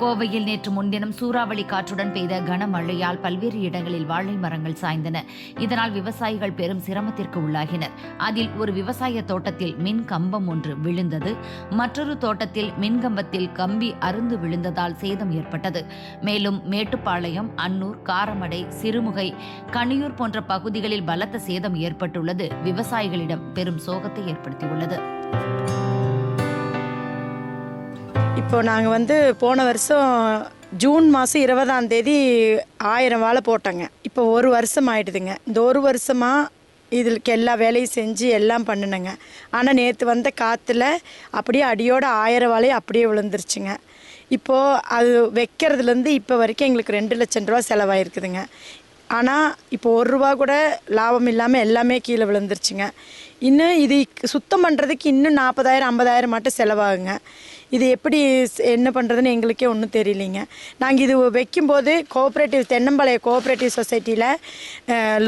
கோவையில் நேற்று முன்தினம் சூறாவளி காற்றுடன் பெய்த கனமழையால் பல்வேறு இடங்களில் வாழை மரங்கள் சாய்ந்தன. இதனால் விவசாயிகள் பெரும் சிரமத்திற்கு உள்ளாகினர். அதில் ஒரு விவசாய தோட்டத்தில் மின் கம்பம் ஒன்று விழுந்தது. மற்றொரு தோட்டத்தில் மின்கம்பத்தில் கம்பி அறுந்து விழுந்ததால் சேதம் ஏற்பட்டது. மேலும் மேட்டுப்பாளையம், அன்னூர், காரமடை, சிறுமுகை, கனியூர் போன்ற பகுதிகளில் பலத்த சேதம் ஏற்பட்டுள்ளது விவசாயிகளிடம் பெரும் சோகத்தை ஏற்படுத்தியுள்ளது. இப்போ நாங்கள் போன வருஷம் ஜூன் மாதம் 20ஆம் தேதி 1000 வாழை போட்டோங்க. இப்போ ஒரு வருஷம் ஆயிடுதுங்க. இந்த ஒரு வருஷமாக இதுக்கு எல்லா வேலையும் செஞ்சு எல்லாம் பண்ணினேங்க. ஆனால் நேற்று வந்த காற்றுல அப்படியே அடியோட 1000 வாழை அப்படியே விழுந்துருச்சுங்க. இப்போது அது வைக்கிறதுலேருந்து இப்போ வரைக்கும் எங்களுக்கு 2 லட்சம் ரூபா செலவாயிருக்குதுங்க. ஆனால் இப்போ ₹1 கூட லாபம் இல்லாமல் எல்லாமே கீழே விழுந்துருச்சுங்க. இன்னும் இது சுத்தம் பண்ணுறதுக்கு இன்னும் 40,000 50,000 மட்டும் செலவாகுங்க. இது எப்படி என்ன பண்ணுறதுன்னு எங்களுக்கே ஒன்றும் தெரியலிங்க. நாங்கள் இது வைக்கும்போது தென்னம்பாளைய கோஆப்ரேட்டிவ் சொசைட்டியில்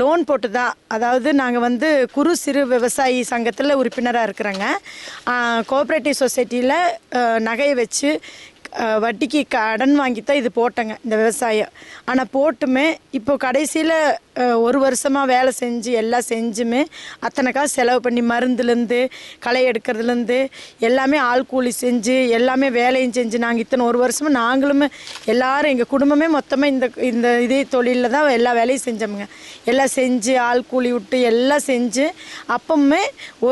லோன் போட்டு தான், அதாவது நாங்கள் குறு சிறு விவசாயி சங்கத்தில் உறுப்பினராக இருக்கிறோங்க. கோஆப்ரேட்டிவ் சொசைட்டியில் நகையை வச்சு வட்டிக்கு கடன் வாங்கி தான் இது போட்டேங்க இந்த விவசாயம். ஆனால் போட்டுமே இப்போ கடைசியில் ஒரு வருஷமாக வேலை செஞ்சு எல்லாம் செஞ்சுமே அத்தனை காசு செலவு பண்ணி மருந்துலேருந்து களை எடுக்கிறதுலேருந்து எல்லாமே ஆள் கூலி செஞ்சு எல்லாமே வேலையும் செஞ்சு நாங்கள் இத்தனை ஒரு வருஷமாக நாங்களுமே எல்லோரும் எங்கள் குடும்பமே மொத்தமாக இந்த இதே தொழிலில் தான் எல்லா வேலையும் செஞ்சோமுங்க. எல்லாம் செஞ்சு ஆள் கூலி விட்டு எல்லாம் செஞ்சு அப்பவுமே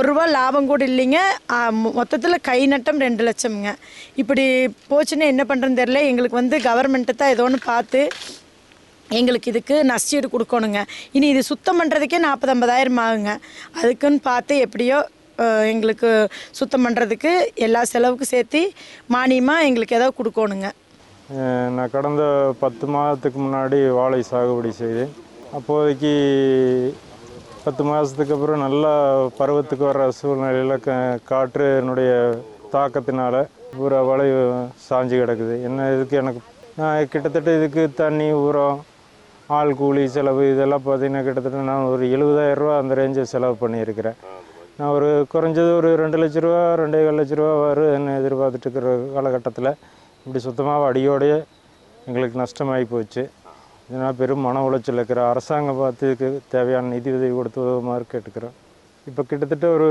₹1 லாபம் கூட இல்லைங்க. மொத்தத்தில் கை நட்டம் 2 லட்சம்ங்க. இப்படி போச்சுன்னா என்ன பண்ணுறதுன்னு தெரியல. எங்களுக்கு கவர்மெண்ட்டு தான் ஏதோ ஒன்று பார்த்து எங்களுக்கு இதுக்கு நஷ்டீடு கொடுக்கணுங்க. இனி இது சுத்தம் பண்ணுறதுக்கே 40,000-50,000 ஆகுங்க. அதுக்குன்னு பார்த்து எப்படியோ எங்களுக்கு சுத்தம் பண்ணுறதுக்கு எல்லா செலவுக்கும் சேர்த்து மானியமாக எங்களுக்கு ஏதோ கொடுக்கணுங்க. நான் கடந்த 10 மாதத்துக்கு முன்னாடி வாழை சாகுபடி செய்தேன். அப்போதைக்கு 10 மாதத்துக்கு அப்புறம் நல்லா பருவத்துக்கு வர சூழ்நிலையில் காற்று என்னுடைய தாக்கத்தினால பூரா வாழை சாஞ்சு கிடக்குது. என்ன இதுக்கு நான் கிட்டத்தட்ட இதுக்கு தண்ணி, உரம், ஆள் கூலி செலவு இதெல்லாம் பார்த்திங்கன்னா கிட்டத்தட்ட நான் ஒரு ₹70,000 அந்த ரேஞ்சை செலவு பண்ணியிருக்கிறேன். நான் குறைஞ்சது ஒரு ₹2 லட்ச ரூபா 2,25 லட்ச ரூபா வரும்னு எதிர்பார்த்துட்டு இருக்கிற காலகட்டத்தில் இப்படி சுத்தமாக அடியோடைய எங்களுக்கு நஷ்டமாகி போச்சு. இதனால் பெரும் மன உளைச்சல் இருக்கிற அரசாங்கம் பார்த்து இதுக்கு தேவையான நிதி உதவி கொடுத்து உதவுமாறு கேட்டுக்கிறோம். இப்போ கிட்டத்தட்ட ஒரு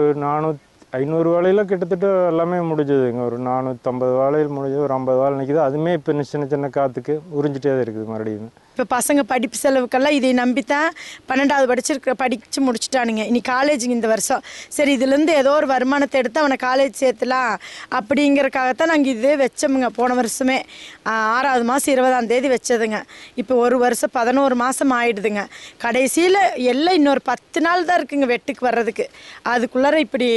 500 வாழையில் கிட்டத்தட்ட எல்லாமே முடிஞ்சதுங்க. ஒரு 450 வாழையில் முடிஞ்சது, ஒரு 50 வாழை நிற்கிது. அதுவுமே இப்போ சின்ன சின்ன காற்றுக்கு உறிஞ்சிட்டே தான் இருக்குது மறுபடியும். இப்போ பசங்க படிப்பு செலவுக்கெல்லாம் இதை நம்பித்தான் 12வது படித்து முடிச்சுட்டானுங்க. இனி காலேஜுங்க இந்த வருஷம். சரி, இதுலேருந்து ஏதோ ஒரு வருமானத்தை எடுத்து அவனை காலேஜ் சேர்த்துலாம் அப்படிங்கிறக்காகத்தான் நாங்கள் இதே வச்சோமுங்க. போன வருஷமே 6வது மாதம் 20ஆம் தேதி வச்சதுங்க. இப்போ ஒரு வருஷம் 11 மாதம் ஆயிடுதுங்க. கடைசியில் எல்லாம் இன்னொரு 10 நாள் தான் இருக்குங்க வெட்டுக்கு வர்றதுக்கு. அதுக்குள்ளார இப்படி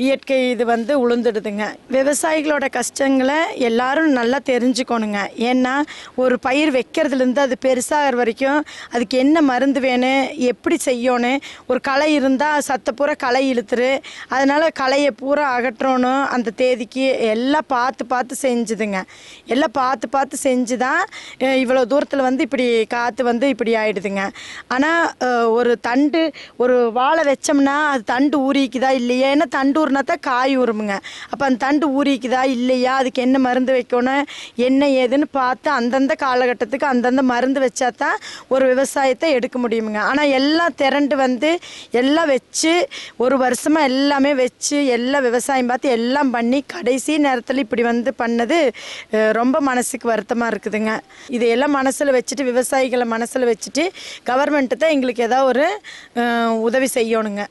இயற்கை இது உளுந்துடுதுங்க. விவசாயிகளோட கஷ்டங்களை எல்லாரும் நல்லா தெரிஞ்சுக்கணுங்க. ஏன்னா ஒரு பயிர் வைக்கிறதுலேருந்து அது பெருசாகிற வரைக்கும் அதுக்கு என்ன மருந்து வேணும், எப்படி செய்யணும். ஒரு களை இருந்தால் சத்த பூரா களை இழுத்துரு. அதனால் களையை பூரா அகற்றணும். அந்த தேதிக்கு எல்லாம் பார்த்து செஞ்சுதுங்க. எல்லாம் பார்த்து செஞ்சு தான் இவ்வளோ தூரத்தில் இப்படி காற்று இப்படி ஆயிடுதுங்க. ஆனால் ஒரு வாழை வச்சோம்னா அது தண்டு ஊறிக்குதா இல்லையா, ஏன்னா தண்டு ஊறினா தான் காய் ஊறுமுங்க. அப்போ அந்த தண்டு ஊறிக்குதா இல்லையா, அதுக்கு என்ன மருந்து வைக்கணும், என்ன ஏதுன்னு பார்த்து அந்தந்த காலகட்டத்துக்கு அந்தந்த மருந்து வச்சா தான் ஒரு விவசாயத்தை எடுக்க முடியுமுங்க. ஆனால் எல்லாம் திரண்டு எல்லாம் வச்சு ஒரு வருஷமாக எல்லாமே வச்சு எல்லாம் விவசாயம் பார்த்து எல்லாம் பண்ணி கடைசி நேரத்தில் இப்படி பண்ணது ரொம்ப மனசுக்கு வருத்தமாக இருக்குதுங்க. இதையெல்லாம் மனசில் வச்சுட்டு, விவசாயிகளை மனசில் வச்சுட்டு கவர்மெண்ட்டு தான் எங்களுக்கு ஏதாவது ஒரு உதவி செய்யணுங்க.